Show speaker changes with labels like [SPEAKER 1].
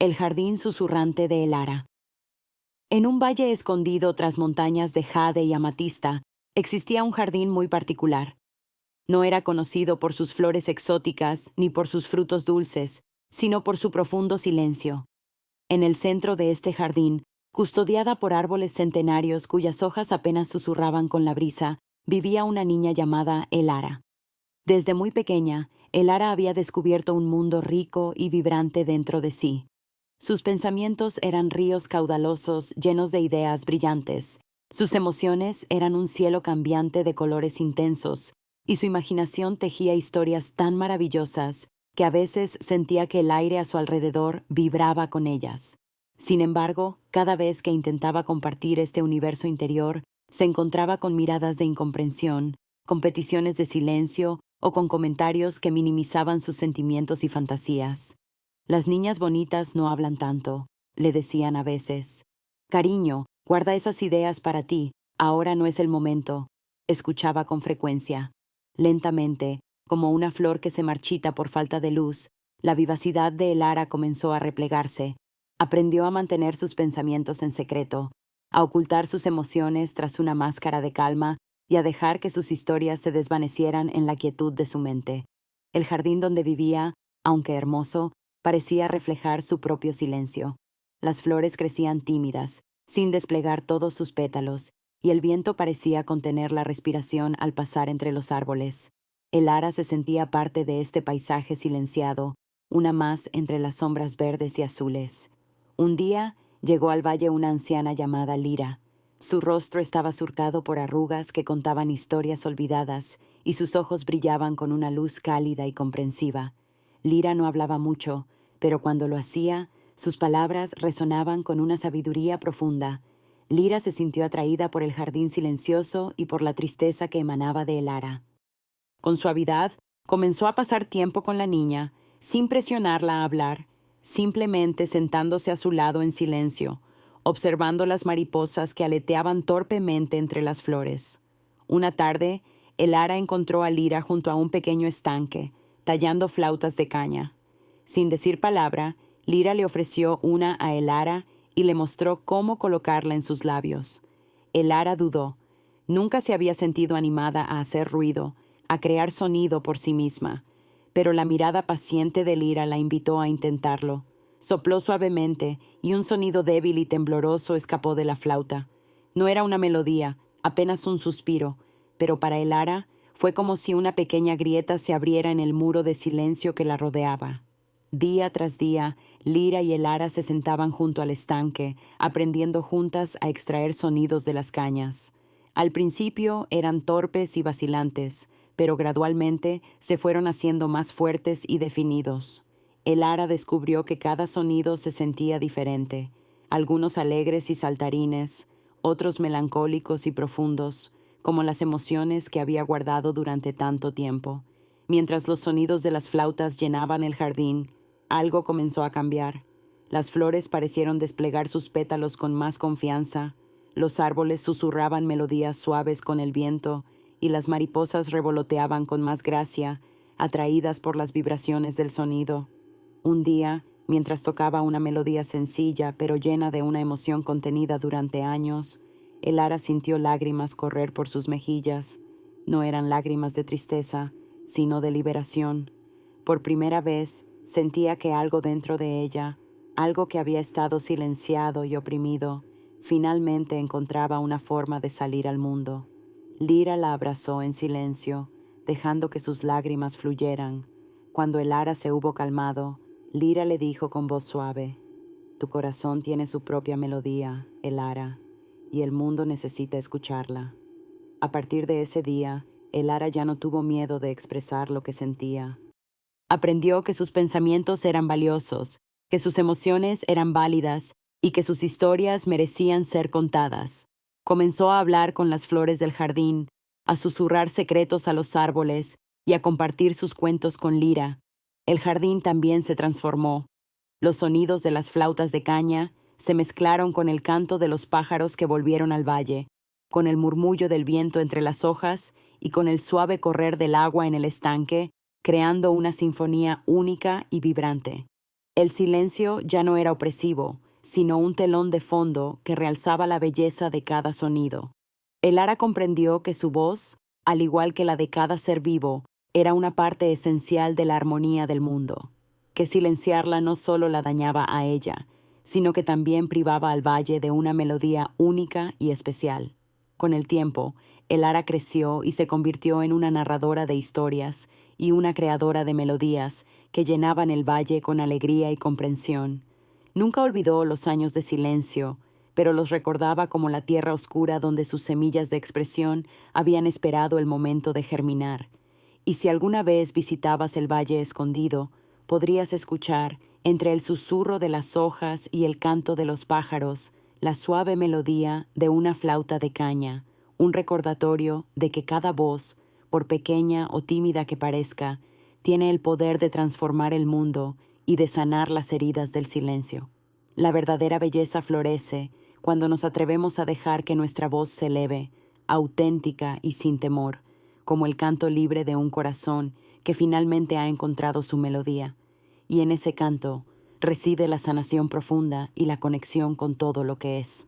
[SPEAKER 1] El jardín susurrante de Elara. En un valle escondido tras montañas de jade y amatista, existía un jardín muy particular. No era conocido por sus flores exóticas ni por sus frutos dulces, sino por su profundo silencio. En el centro de este jardín, custodiada por árboles centenarios cuyas hojas apenas susurraban con la brisa, vivía una niña llamada Elara. Desde muy pequeña, Elara había descubierto un mundo rico y vibrante dentro de sí. Sus pensamientos eran ríos caudalosos llenos de ideas brillantes. Sus emociones eran un cielo cambiante de colores intensos, y su imaginación tejía historias tan maravillosas que a veces sentía que el aire a su alrededor vibraba con ellas. Sin embargo, cada vez que intentaba compartir este universo interior, se encontraba con miradas de incomprensión, con peticiones de silencio o con comentarios que minimizaban sus sentimientos y fantasías. Las niñas bonitas no hablan tanto, le decían a veces. Cariño, guarda esas ideas para ti, ahora no es el momento, escuchaba con frecuencia. Lentamente, como una flor que se marchita por falta de luz, la vivacidad de Elara comenzó a replegarse. Aprendió a mantener sus pensamientos en secreto, a ocultar sus emociones tras una máscara de calma y a dejar que sus historias se desvanecieran en la quietud de su mente. El jardín donde vivía, aunque hermoso, parecía reflejar su propio silencio. Las flores crecían tímidas, sin desplegar todos sus pétalos, y el viento parecía contener la respiración al pasar entre los árboles. Elara se sentía parte de este paisaje silenciado, una más entre las sombras verdes y azules. Un día llegó al valle una anciana llamada Lira. Su rostro estaba surcado por arrugas que contaban historias olvidadas, y sus ojos brillaban con una luz cálida y comprensiva. Lira no hablaba mucho, pero cuando lo hacía, sus palabras resonaban con una sabiduría profunda. Lira se sintió atraída por el jardín silencioso y por la tristeza que emanaba de Elara. Con suavidad, comenzó a pasar tiempo con la niña, sin presionarla a hablar, simplemente sentándose a su lado en silencio, observando las mariposas que aleteaban torpemente entre las flores. Una tarde, Elara encontró a Lira junto a un pequeño estanque, tallando flautas de caña. Sin decir palabra, Lira le ofreció una a Elara y le mostró cómo colocarla en sus labios. Elara dudó. Nunca se había sentido animada a hacer ruido, a crear sonido por sí misma, pero la mirada paciente de Lira la invitó a intentarlo. Sopló suavemente y un sonido débil y tembloroso escapó de la flauta. No era una melodía, apenas un suspiro, pero para Elara fue como si una pequeña grieta se abriera en el muro de silencio que la rodeaba. Día tras día, Lira y Elara se sentaban junto al estanque, aprendiendo juntas a extraer sonidos de las cañas. Al principio eran torpes y vacilantes, pero gradualmente se fueron haciendo más fuertes y definidos. Elara descubrió que cada sonido se sentía diferente, algunos alegres y saltarines, otros melancólicos y profundos, como las emociones que había guardado durante tanto tiempo. Mientras los sonidos de las flautas llenaban el jardín, algo comenzó a cambiar. Las flores parecieron desplegar sus pétalos con más confianza, los árboles susurraban melodías suaves con el viento, y las mariposas revoloteaban con más gracia, atraídas por las vibraciones del sonido. Un día, mientras tocaba una melodía sencilla pero llena de una emoción contenida durante años, Elara sintió lágrimas correr por sus mejillas. No eran lágrimas de tristeza, sino de liberación. Por primera vez, sentía que algo dentro de ella, algo que había estado silenciado y oprimido, finalmente encontraba una forma de salir al mundo. Lira la abrazó en silencio, dejando que sus lágrimas fluyeran. Cuando Elara se hubo calmado, Lira le dijo con voz suave: «Tu corazón tiene su propia melodía, Elara, y el mundo necesita escucharla». A partir de ese día, Elara ya no tuvo miedo de expresar lo que sentía. Aprendió que sus pensamientos eran valiosos, que sus emociones eran válidas y que sus historias merecían ser contadas. Comenzó a hablar con las flores del jardín, a susurrar secretos a los árboles y a compartir sus cuentos con Lira. El jardín también se transformó. Los sonidos de las flautas de caña se mezclaron con el canto de los pájaros que volvieron al valle, con el murmullo del viento entre las hojas y con el suave correr del agua en el estanque, creando una sinfonía única y vibrante. El silencio ya no era opresivo, sino un telón de fondo que realzaba la belleza de cada sonido. El ara comprendió que su voz, al igual que la de cada ser vivo, era una parte esencial de la armonía del mundo, que silenciarla no solo la dañaba a ella, sino que también privaba al valle de una melodía única y especial. Con el tiempo, el ara creció y se convirtió en una narradora de historias y una creadora de melodías que llenaban el valle con alegría y comprensión. Nunca olvidó los años de silencio, pero los recordaba como la tierra oscura donde sus semillas de expresión habían esperado el momento de germinar. Y si alguna vez visitabas el Valle Escondido, podrías escuchar, entre el susurro de las hojas y el canto de los pájaros, la suave melodía de una flauta de caña, un recordatorio de que cada voz, por pequeña o tímida que parezca, tiene el poder de transformar el mundo y de sanar las heridas del silencio. La verdadera belleza florece cuando nos atrevemos a dejar que nuestra voz se eleve, auténtica y sin temor, como el canto libre de un corazón que finalmente ha encontrado su melodía. Y en ese canto reside la sanación profunda y la conexión con todo lo que es.